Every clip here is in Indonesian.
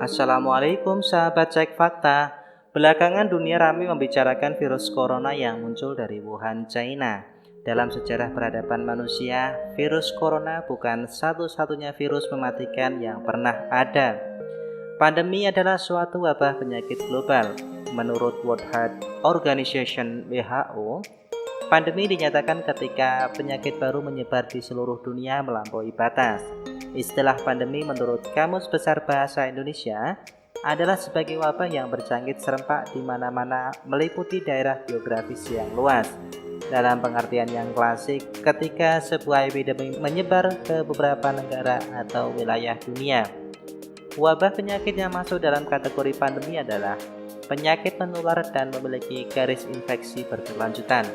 Assalamualaikum sahabat Cek Fakta. Belakangan dunia ramai membicarakan virus corona yang muncul dari Wuhan, China. Dalam sejarah peradaban manusia, virus corona bukan satu-satunya virus mematikan yang pernah ada. Pandemi adalah suatu wabah penyakit global. Menurut World Health Organization (WHO), pandemi dinyatakan ketika penyakit baru menyebar di seluruh dunia melampaui batas. Istilah pandemi menurut Kamus Besar Bahasa Indonesia adalah sebagai wabah yang berjangkit serempak di mana-mana meliputi daerah geografis yang luas. Dalam pengertian yang klasik, ketika sebuah epidemi menyebar ke beberapa negara atau wilayah dunia. Wabah penyakit yang masuk dalam kategori pandemi adalah penyakit menular dan memiliki garis infeksi berkelanjutan.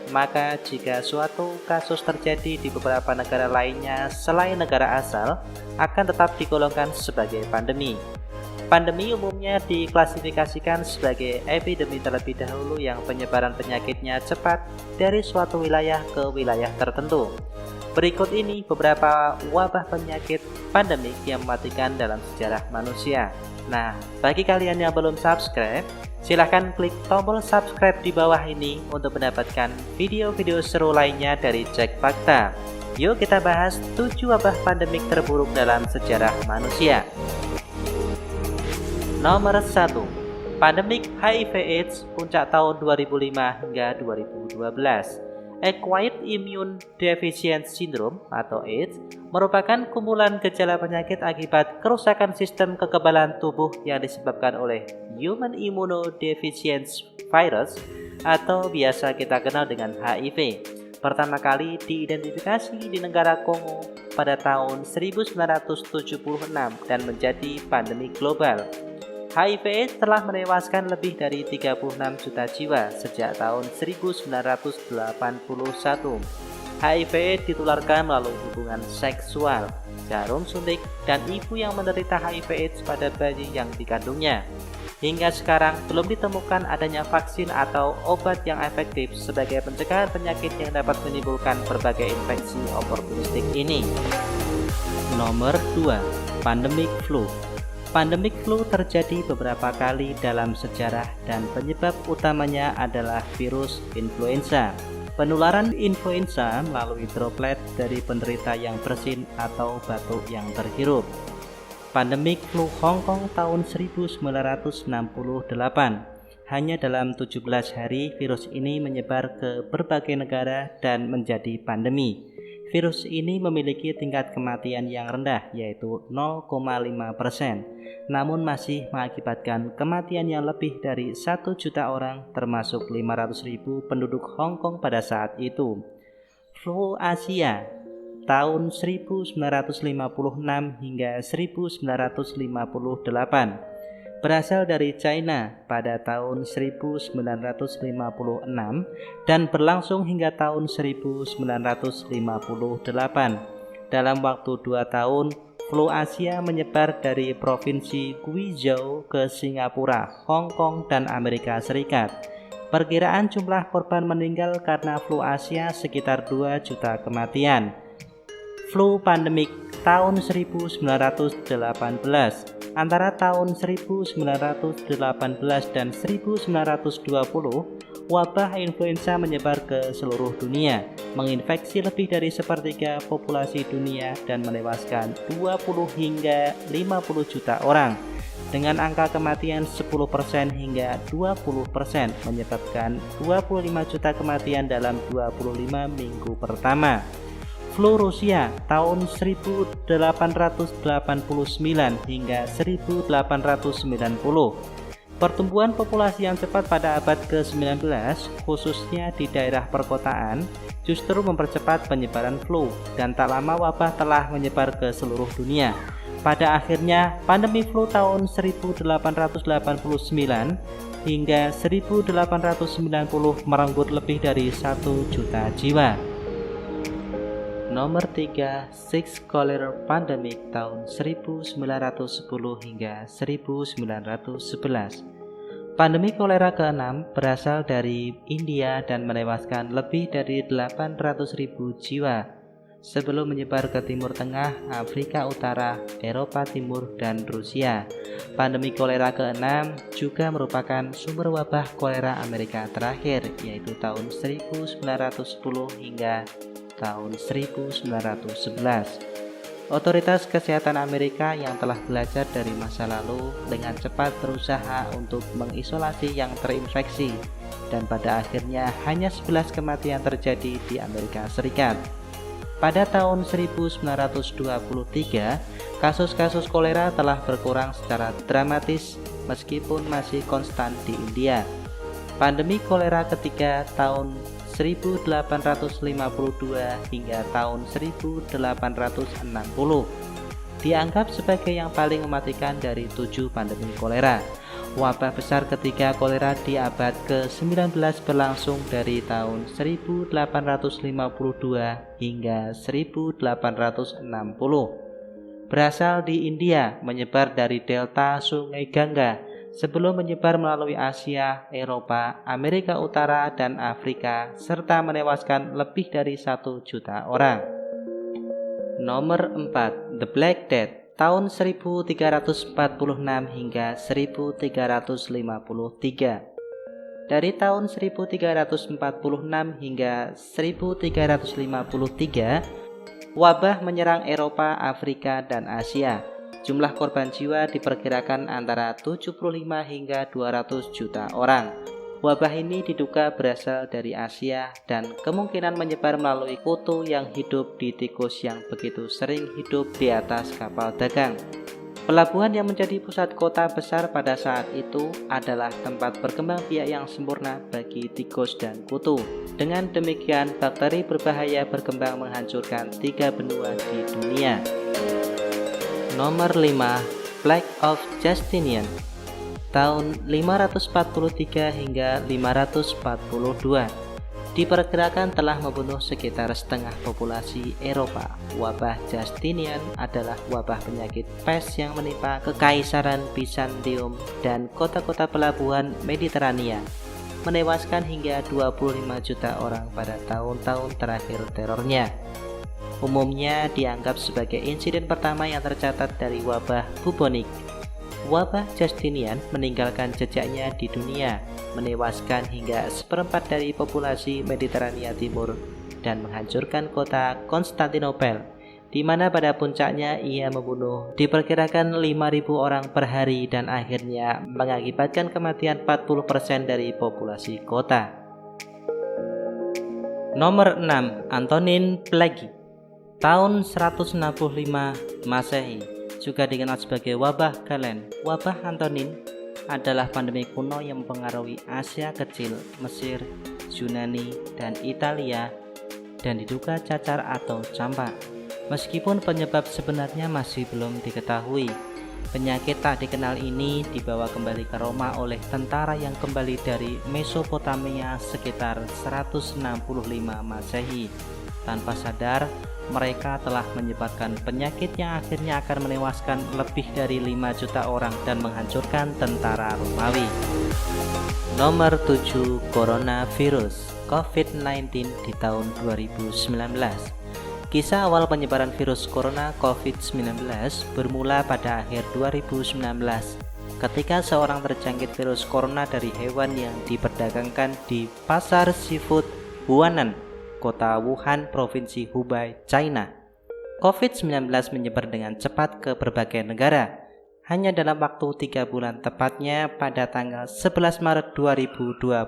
Maka jika suatu kasus terjadi di beberapa negara lainnya selain negara asal, akan tetap digolongkan sebagai pandemi. Pandemi umumnya diklasifikasikan sebagai epidemi terlebih dahulu yang penyebaran penyakitnya cepat dari suatu wilayah ke wilayah tertentu. Berikut ini beberapa wabah penyakit pandemik yang mematikan dalam sejarah manusia. Nah, bagi kalian yang belum subscribe, silahkan klik tombol subscribe di bawah ini untuk mendapatkan video-video seru lainnya dari Cek Fakta. Yuk kita bahas 7 wabah pandemik terburuk dalam sejarah manusia. Nomor 1. Pandemik HIV/AIDS puncak tahun 2005 hingga 2012. Acquired Immune Deficiency Syndrome atau AIDS merupakan kumpulan gejala penyakit akibat kerusakan sistem kekebalan tubuh yang disebabkan oleh Human Immunodeficiency Virus atau biasa kita kenal dengan HIV. Pertama kali diidentifikasi di negara Kongo pada tahun 1976 dan menjadi pandemi global. HIV telah menewaskan lebih dari 36 juta jiwa sejak tahun 1981. HIV ditularkan melalui hubungan seksual, jarum suntik, dan ibu yang menderita HIV/AIDS pada bayi yang dikandungnya. Hingga sekarang belum ditemukan adanya vaksin atau obat yang efektif sebagai pencegahan penyakit yang dapat menimbulkan berbagai infeksi oportunistik ini. Nomor 2. Pandemic flu. Pandemic flu terjadi beberapa kali dalam sejarah dan penyebab utamanya adalah virus influenza. Penularan influenza melalui droplet dari penderita yang bersin atau batuk yang terhirup. Pandemic flu Hong Kong tahun 1968. Hanya dalam 17 hari virus ini menyebar ke berbagai negara dan menjadi pandemi. Virus ini memiliki tingkat kematian yang rendah yaitu 0,5%, namun masih mengakibatkan kematian yang lebih dari 1 juta orang termasuk 500.000 penduduk Hong Kong pada saat itu. Flu Asia tahun 1956 hingga 1958 berasal dari China pada tahun 1956 dan berlangsung hingga tahun 1958. Dalam waktu 2 tahun, flu Asia menyebar dari provinsi Guizhou ke Singapura, Hong Kong, dan Amerika Serikat. Perkiraan jumlah korban meninggal karena flu Asia sekitar 2 juta kematian. Flu pandemik tahun 1918. Antara tahun 1918 dan 1920, wabah influenza menyebar ke seluruh dunia, menginfeksi lebih dari sepertiga populasi dunia dan menewaskan 20 hingga 50 juta orang. Dengan angka kematian 10% hingga 20%, menyebabkan 25 juta kematian dalam 25 minggu pertama. Flu Rusia tahun 1889 hingga 1890. Pertumbuhan populasi yang cepat pada abad ke-19, khususnya di daerah perkotaan, justru mempercepat penyebaran flu dan tak lama wabah telah menyebar ke seluruh dunia. Pada akhirnya, pandemi flu tahun 1889 hingga 1890 merenggut lebih dari 1 juta jiwa. Nomor 3. Six Cholera Pandemic tahun 1910 hingga 1911. Pandemi kolera ke-6 berasal dari India dan menewaskan lebih dari 800.000 jiwa. sebelum menyebar ke Timur Tengah, Afrika Utara, Eropa Timur, dan Rusia. Pandemi kolera ke-6 juga merupakan sumber wabah kolera Amerika terakhir, yaitu tahun 1910 hingga tahun 1911. Otoritas Kesehatan Amerika yang telah belajar dari masa lalu dengan cepat berusaha untuk mengisolasi yang terinfeksi, dan pada akhirnya hanya 11 kematian terjadi di Amerika Serikat. Pada tahun 1923, kasus-kasus kolera telah berkurang secara dramatis meskipun masih konstan di India. Pandemi kolera ketiga tahun 1852 hingga tahun 1860 dianggap sebagai yang paling mematikan dari 7 pandemi kolera. Wabah besar ketiga kolera di abad ke-19 berlangsung dari tahun 1852 hingga 1860. Berasal di India, menyebar dari delta Sungai Gangga, sebelum menyebar melalui Asia, Eropa, Amerika Utara, dan Afrika, serta menewaskan lebih dari 1 juta orang. Nomor 4. The Black Death tahun 1346 hingga 1353. Dari tahun 1346 hingga 1353, wabah menyerang Eropa, Afrika, dan Asia. Jumlah korban jiwa diperkirakan antara 75 hingga 200 juta orang. Wabah ini diduga berasal dari Asia dan kemungkinan menyebar melalui kutu yang hidup di tikus yang begitu sering hidup di atas kapal dagang. Pelabuhan yang menjadi pusat kota besar pada saat itu adalah tempat berkembang biak yang sempurna bagi tikus dan kutu. Dengan demikian, bakteri berbahaya berkembang menghancurkan 3 benua di dunia. Nomor 5. Plague of Justinian tahun 543 hingga 542. Diperkirakan telah membunuh sekitar setengah populasi Eropa. Wabah Justinian adalah wabah penyakit pes yang menimpa Kekaisaran Bizantium dan kota-kota pelabuhan Mediterania, menewaskan hingga 25 juta orang pada tahun-tahun terakhir terornya. Umumnya dianggap sebagai insiden pertama yang tercatat dari wabah bubonik. Wabah Justinian meninggalkan jejaknya di dunia, menewaskan hingga 1/4 dari populasi Mediterania Timur dan menghancurkan kota Konstantinopel, di mana pada puncaknya ia membunuh diperkirakan 5.000 orang per hari dan akhirnya mengakibatkan kematian 40% dari populasi kota. Nomor 6. Antonin Plague tahun 165 Masehi, juga dikenal sebagai wabah Galen. Wabah Antonin adalah pandemi kuno yang mempengaruhi Asia Kecil, Mesir, Yunani, dan Italia, dan diduga cacar atau campak. Meskipun penyebab sebenarnya masih belum diketahui, penyakit tak dikenal ini dibawa kembali ke Roma oleh tentara yang kembali dari Mesopotamia sekitar 165 Masehi. Tanpa sadar, mereka telah menyebarkan penyakit yang akhirnya akan menewaskan lebih dari 5 juta orang dan menghancurkan tentara Romawi. Nomor 7. Coronavirus COVID-19 di tahun 2019. Kisah awal penyebaran virus corona COVID-19 bermula pada akhir 2019 ketika seorang terjangkit virus corona dari hewan yang diperdagangkan di pasar seafood Huanan, kota Wuhan, provinsi Hubei, China. COVID-19 menyebar dengan cepat ke berbagai negara. Hanya dalam waktu 3 bulan, tepatnya pada tanggal 11 Maret 2020,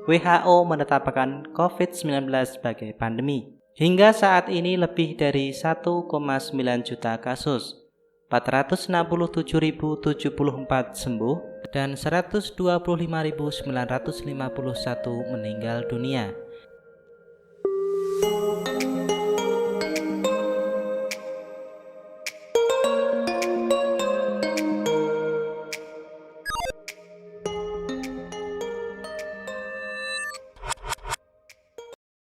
WHO menetapkan COVID-19 sebagai pandemi. Hingga saat ini lebih dari 1,9 juta kasus, 467.074 sembuh, dan 125.951 meninggal dunia.